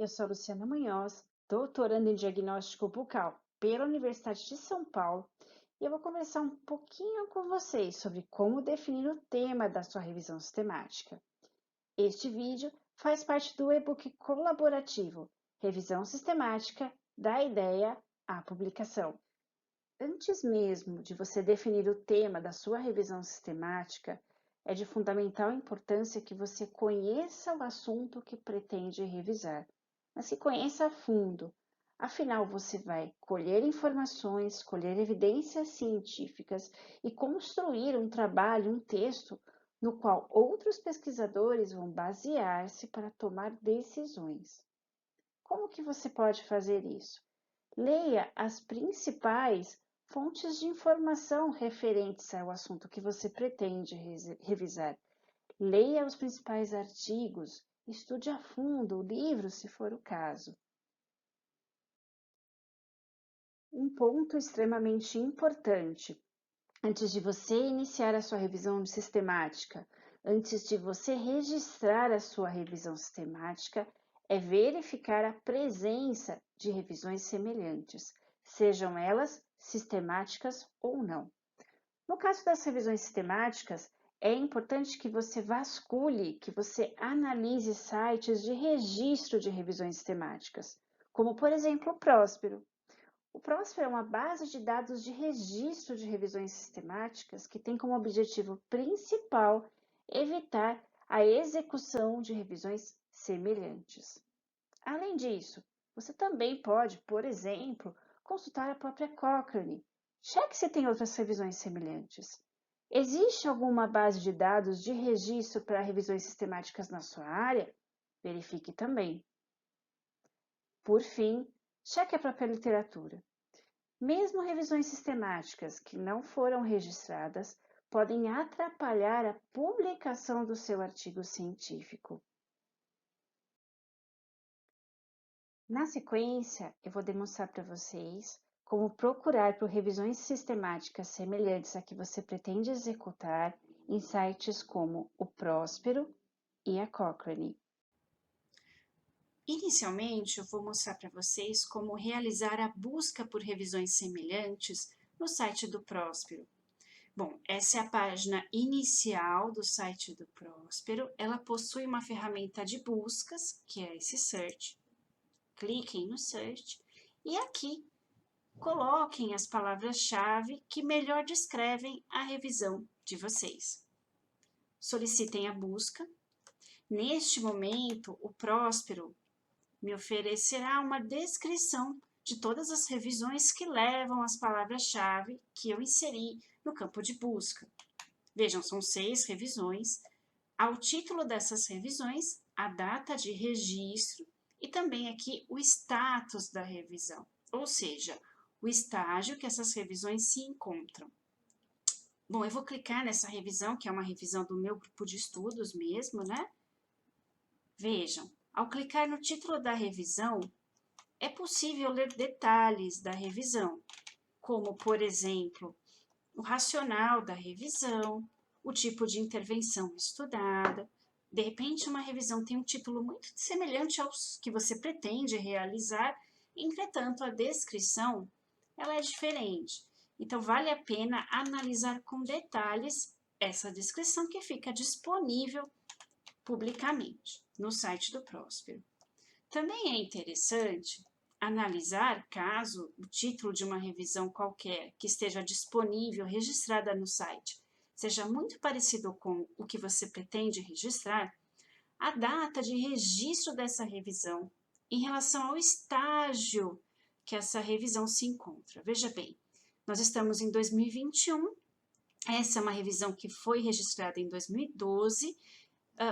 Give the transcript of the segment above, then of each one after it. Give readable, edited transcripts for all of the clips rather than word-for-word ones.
Eu sou Luciana Munhoz, doutoranda em diagnóstico bucal pela Universidade de São Paulo, e eu vou conversar um pouquinho com vocês sobre como definir o tema da sua revisão sistemática. Este vídeo faz parte do e-book colaborativo Revisão Sistemática da Ideia à Publicação. Antes mesmo de você definir o tema da sua revisão sistemática, é de fundamental importância que você conheça o assunto que pretende revisar, mas que conheça a fundo. Afinal, você vai colher informações, colher evidências científicas e construir um trabalho, um texto, no qual outros pesquisadores vão basear-se para tomar decisões. Como que você pode fazer isso? Leia as principais fontes de informação referentes ao assunto que você pretende revisar. Leia os principais artigos, estude a fundo o livro, se for o caso. Um ponto extremamente importante, antes de você iniciar a sua revisão sistemática, antes de você registrar a sua revisão sistemática, é verificar a presença de revisões semelhantes, sejam elas sistemáticas ou não. No caso das revisões sistemáticas, é importante que você vasculhe, que você analise sites de registro de revisões sistemáticas, como por exemplo o Próspero. O Próspero é uma base de dados de registro de revisões sistemáticas que tem como objetivo principal evitar a execução de revisões semelhantes. Além disso, você também pode, por exemplo, consultar a própria Cochrane. Cheque se tem outras revisões semelhantes. Existe alguma base de dados de registro para revisões sistemáticas na sua área? Verifique também. Por fim, cheque a própria literatura. Mesmo revisões sistemáticas que não foram registradas podem atrapalhar a publicação do seu artigo científico. Na sequência, eu vou demonstrar para vocês como procurar por revisões sistemáticas semelhantes a que você pretende executar em sites como o Próspero e a Cochrane. Inicialmente, eu vou mostrar para vocês como realizar a busca por revisões semelhantes no site do Próspero. Bom, essa é a página inicial do site do Próspero. Ela possui uma ferramenta de buscas, que é esse Search. Cliquem no Search e aqui coloquem as palavras-chave que melhor descrevem a revisão de vocês. Solicitem a busca. Neste momento, o Próspero me oferecerá uma descrição de todas as revisões que levam as palavras-chave que eu inseri no campo de busca. Vejam, são 6 revisões. Ao título dessas revisões, a data de registro e também aqui o status da revisão, ou seja, o estágio que essas revisões se encontram. Bom, eu vou clicar nessa revisão, que é uma revisão do meu grupo de estudos mesmo, né? Vejam, ao clicar no título da revisão, é possível ler detalhes da revisão, como, por exemplo, o racional da revisão, o tipo de intervenção estudada. De repente, uma revisão tem um título muito semelhante aos que você pretende realizar, entretanto, a descrição ela é diferente. Então, vale a pena analisar com detalhes essa descrição que fica disponível publicamente no site do Próspero. Também é interessante analisar, caso o título de uma revisão qualquer que esteja disponível, registrada no site, seja muito parecido com o que você pretende registrar, a data de registro dessa revisão em relação ao estágio que essa revisão se encontra. Veja bem, nós estamos em 2021, essa é uma revisão que foi registrada em 2012,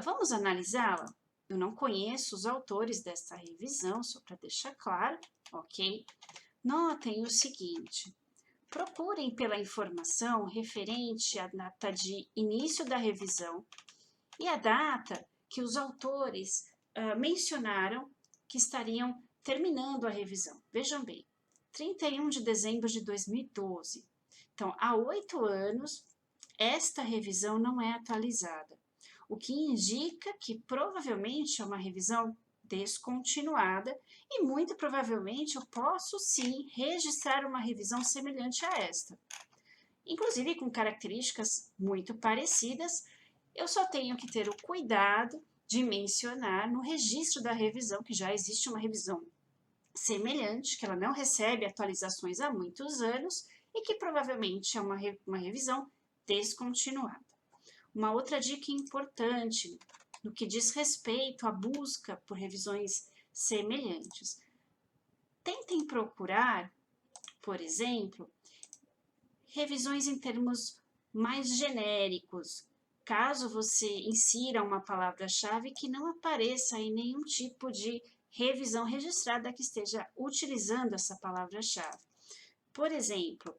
vamos analisá-la? Eu não conheço os autores desta revisão, só para deixar claro, ok? Notem o seguinte, procurem pela informação referente à data de início da revisão e a data que os autores mencionaram que estariam terminando a revisão. Vejam bem, 31 de dezembro de 2012. Então, há 8 anos, esta revisão não é atualizada, o que indica que provavelmente é uma revisão descontinuada e muito provavelmente eu posso sim registrar uma revisão semelhante a esta. Inclusive com características muito parecidas, eu só tenho que ter o cuidado de mencionar no registro da revisão que já existe uma revisão semelhante, que ela não recebe atualizações há muitos anos e que provavelmente é uma revisão descontinuada. Uma outra dica importante no que diz respeito à busca por revisões semelhantes. Tentem procurar, por exemplo, revisões em termos mais genéricos, caso você insira uma palavra-chave que não apareça em nenhum tipo de revisão registrada que esteja utilizando essa palavra-chave. Por exemplo,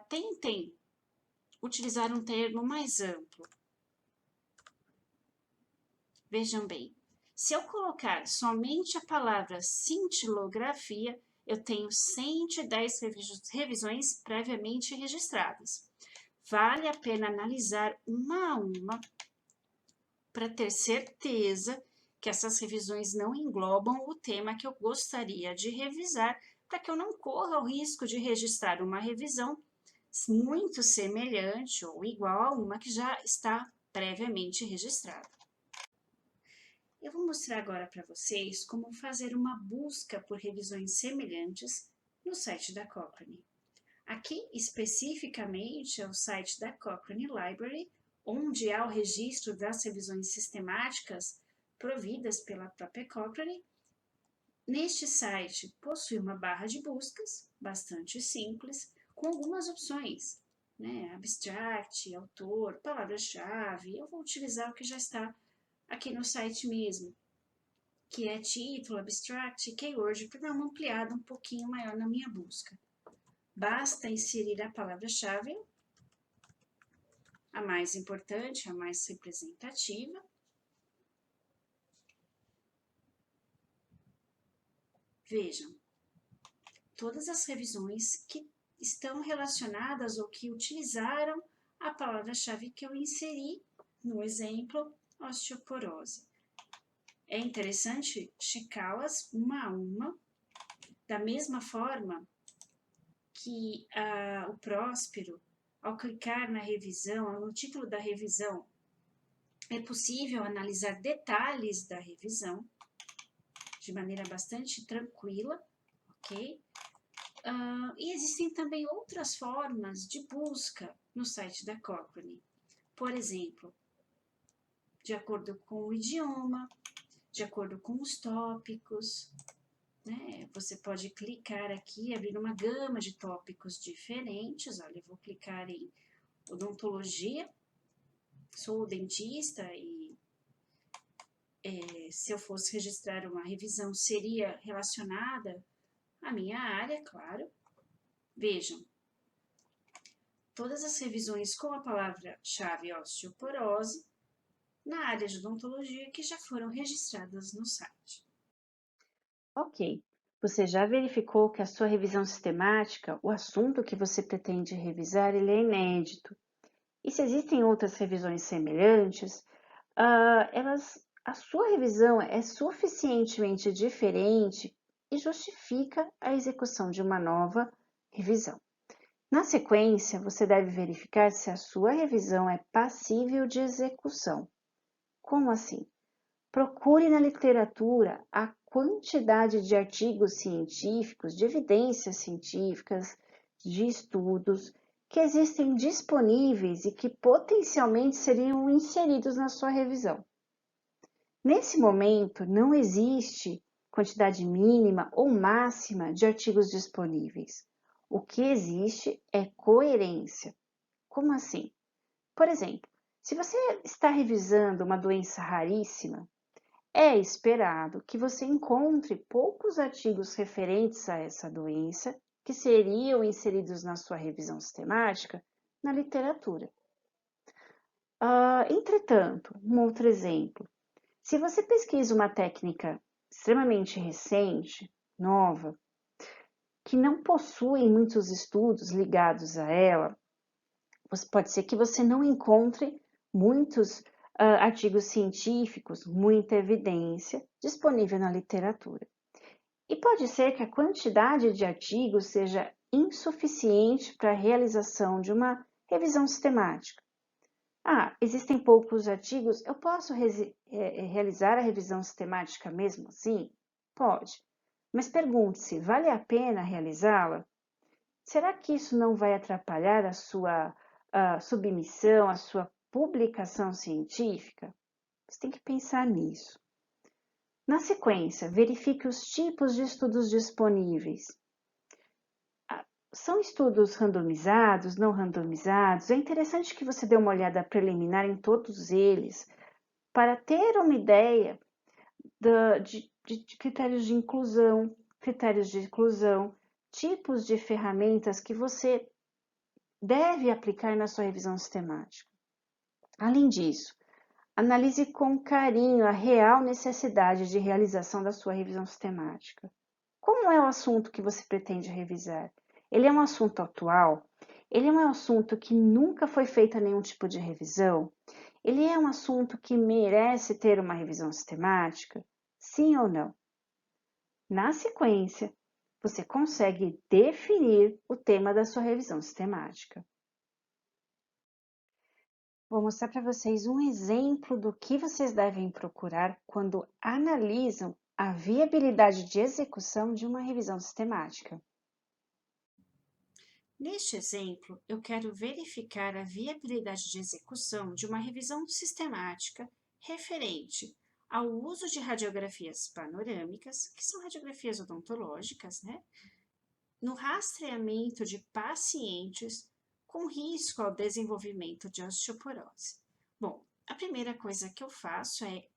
tentem utilizar um termo mais amplo. Vejam bem, se eu colocar somente a palavra cintilografia, eu tenho 110 revisões previamente registradas. Vale a pena analisar uma a uma para ter certeza que essas revisões não englobam o tema que eu gostaria de revisar, para que eu não corra o risco de registrar uma revisão muito semelhante ou igual a uma que já está previamente registrada. Eu vou mostrar agora para vocês como fazer uma busca por revisões semelhantes no site da Cochrane. Aqui, especificamente, é o site da Cochrane Library, onde há o registro das revisões sistemáticas providas pela própria Cochrane. Neste site, possui uma barra de buscas, bastante simples, com algumas opções, né? Abstract, autor, palavra-chave. Eu vou utilizar o que já está aqui no site mesmo, que é título, abstract e keyword, para dar uma ampliada um pouquinho maior na minha busca. Basta inserir a palavra-chave, a mais importante, a mais representativa. Vejam, todas as revisões que estão relacionadas ou que utilizaram a palavra-chave que eu inseri no exemplo osteoporose. É interessante checá-las uma a uma, da mesma forma que o Próspero, ao clicar na revisão, no título da revisão, é possível analisar detalhes da revisão de maneira bastante tranquila, ok? E existem também outras formas de busca no site da Cochrane. Por exemplo, de acordo com o idioma, de acordo com os tópicos, né? Você pode clicar aqui, abrir uma gama de tópicos diferentes. Olha, eu vou clicar em odontologia, sou dentista e se eu fosse registrar uma revisão seria relacionada à minha área, claro. Vejam, todas as revisões com a palavra-chave osteoporose na área de odontologia que já foram registradas no site. Ok, você já verificou que a sua revisão sistemática, o assunto que você pretende revisar, ele é inédito. E se existem outras revisões semelhantes, a sua revisão é suficientemente diferente e justifica a execução de uma nova revisão. Na sequência, você deve verificar se a sua revisão é passível de execução. Como assim? Procure na literatura a quantidade de artigos científicos, de evidências científicas, de estudos que existem disponíveis e que potencialmente seriam inseridos na sua revisão. Nesse momento, não existe quantidade mínima ou máxima de artigos disponíveis. O que existe é coerência. Como assim? Por exemplo, se você está revisando uma doença raríssima, é esperado que você encontre poucos artigos referentes a essa doença que seriam inseridos na sua revisão sistemática na literatura. Entretanto, um outro exemplo. Se você pesquisa uma técnica extremamente recente, nova, que não possui muitos estudos ligados a ela, pode ser que você não encontre muitos artigos científicos, muita evidência disponível na literatura. E pode ser que a quantidade de artigos seja insuficiente para a realização de uma revisão sistemática. Existem poucos artigos, eu posso realizar a revisão sistemática mesmo assim? Pode. Mas pergunte-se, vale a pena realizá-la? Será que isso não vai atrapalhar a sua submissão, a sua publicação científica? Você tem que pensar nisso. Na sequência, verifique os tipos de estudos disponíveis. São estudos randomizados, não randomizados? É interessante que você dê uma olhada preliminar em todos eles, para ter uma ideia de critérios de inclusão, tipos de ferramentas que você deve aplicar na sua revisão sistemática. Além disso, analise com carinho a real necessidade de realização da sua revisão sistemática. Como é o assunto que você pretende revisar? Ele é um assunto atual? Ele é um assunto que nunca foi feita nenhum tipo de revisão? Ele é um assunto que merece ter uma revisão sistemática? Sim ou não? Na sequência, você consegue definir o tema da sua revisão sistemática. Vou mostrar para vocês um exemplo do que vocês devem procurar quando analisam a viabilidade de execução de uma revisão sistemática. Neste exemplo, eu quero verificar a viabilidade de execução de uma revisão sistemática referente ao uso de radiografias panorâmicas, que são radiografias odontológicas, no rastreamento de pacientes com risco ao desenvolvimento de osteoporose. Bom, a primeira coisa que eu faço é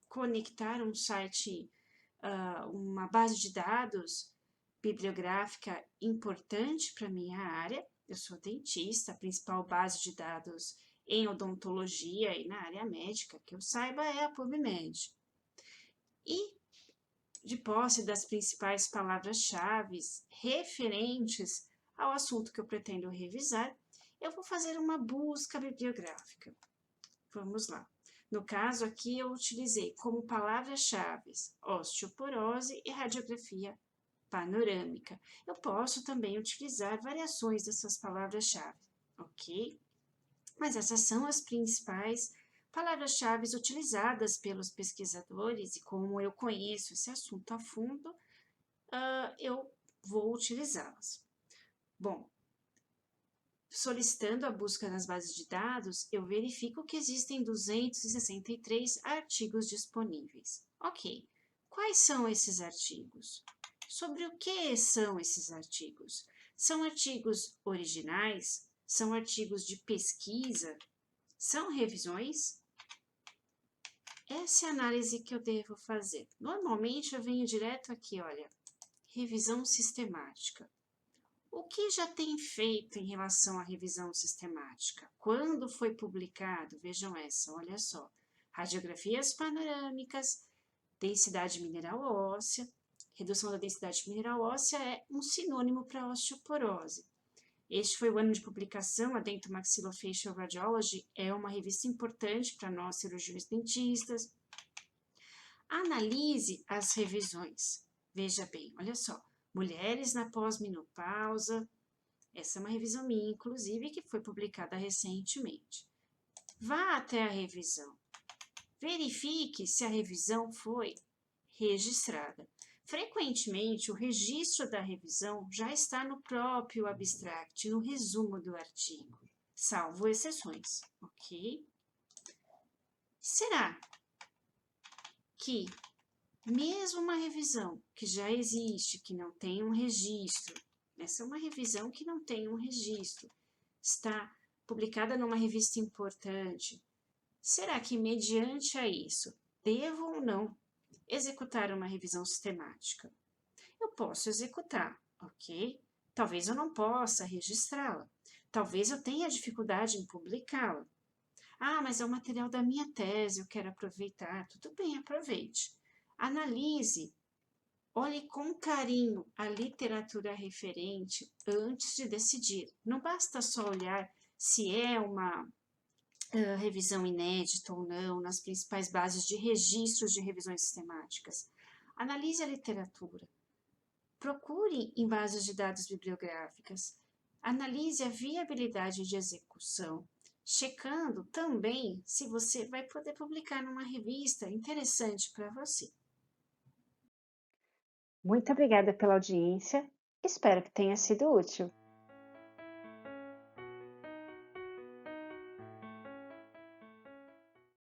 conectar um site, uma base de dados bibliográfica importante para minha área. Eu sou dentista, a principal base de dados em odontologia e na área médica, que eu saiba, é a PubMed. E, de posse das principais palavras-chave referentes ao assunto que eu pretendo revisar, eu vou fazer uma busca bibliográfica. Vamos lá. No caso aqui, eu utilizei como palavras-chave osteoporose e radiografia panorâmica. Eu posso também utilizar variações dessas palavras-chave, ok? Mas essas são as principais palavras-chave utilizadas pelos pesquisadores e como eu conheço esse assunto a fundo, eu vou utilizá-las. Bom, solicitando a busca nas bases de dados, eu verifico que existem 263 artigos disponíveis. Ok, quais são esses artigos? Sobre o que são esses artigos? São artigos originais? São artigos de pesquisa? São revisões? Essa é a análise que eu devo fazer. Normalmente eu venho direto aqui, olha, revisão sistemática. O que já tem feito em relação à revisão sistemática? Quando foi publicado? Vejam essa, olha só. Radiografias panorâmicas, densidade mineral óssea. Redução da densidade mineral óssea é um sinônimo para osteoporose. Este foi o ano de publicação, a Dentomaxillofacial Radiology é uma revista importante para nós cirurgiões dentistas. Analise as revisões. Veja bem, olha só. Mulheres na pós-menopausa, essa é uma revisão minha, inclusive, que foi publicada recentemente. Vá até a revisão. Verifique se a revisão foi registrada. Frequentemente, o registro da revisão já está no próprio abstract, no resumo do artigo, salvo exceções, ok? Será que mesmo uma revisão que já existe, que não tem um registro, essa é uma revisão que não tem um registro, está publicada numa revista importante, será que mediante a isso, devo ou não executar uma revisão sistemática? Eu posso executar, ok? Talvez eu não possa registrá-la, talvez eu tenha dificuldade em publicá-la. Mas é o material da minha tese, eu quero aproveitar. Tudo bem, aproveite. Analise, olhe com carinho a literatura referente antes de decidir. Não basta só olhar se é uma revisão inédita ou não, nas principais bases de registros de revisões sistemáticas. Analise a literatura. Procure em bases de dados bibliográficas. Analise a viabilidade de execução, checando também se você vai poder publicar numa revista interessante para você. Muito obrigada pela audiência. Espero que tenha sido útil.